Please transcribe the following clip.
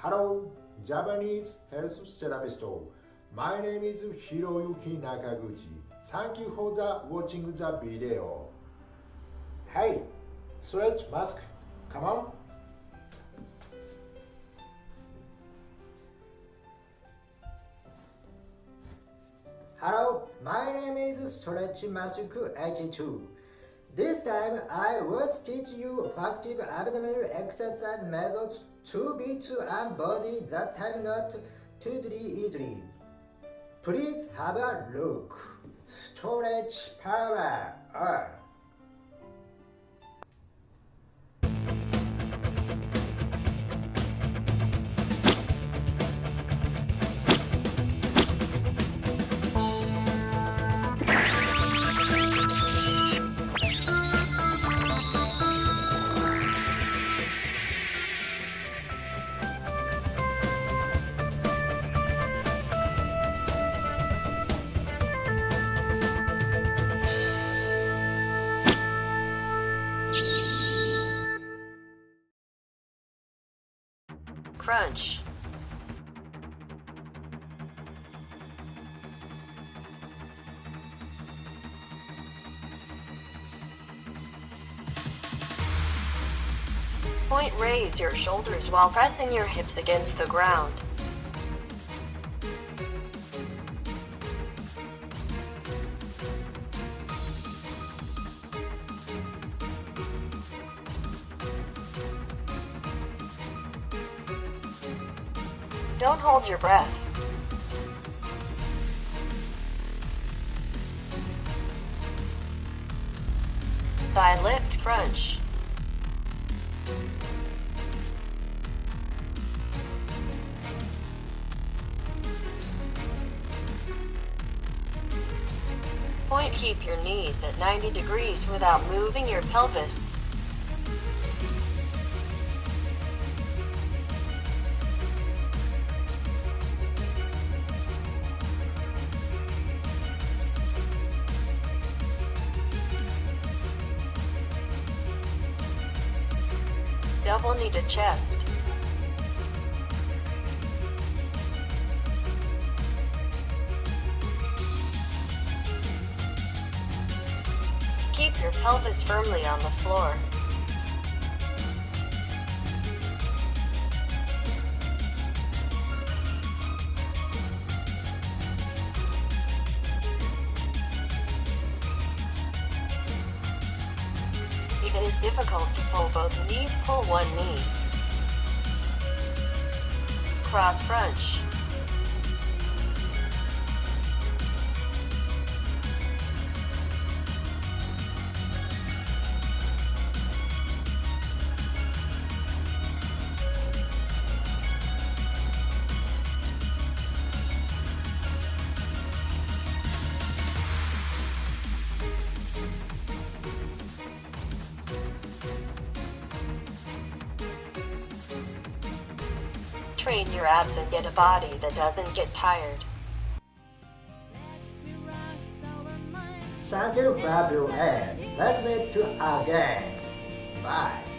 Hello, Japanese health therapist. My name is Hiroyuki Nakaguchi. Thank you for watching the video. Hey, stretch mask, come on. Hello, my name is Stretch Mask H2. This time I will teach you practice abdominal exercise methods to beat and body that time not to do easily. Please have a look. Stretch power on. Crunch. Point, raise your shoulders while pressing your hips against the ground. Don't hold your breath. Thigh lift crunch. Point, keep your knees at 90 degrees without moving your pelvis. Double knee to chest. Keep your pelvis firmly on the floor. If it is difficult to pull both knees, pull one knee. Cross crunch. Train your abs and get a body that doesn't get tired. Thank you for your help. Let's meet again. Bye.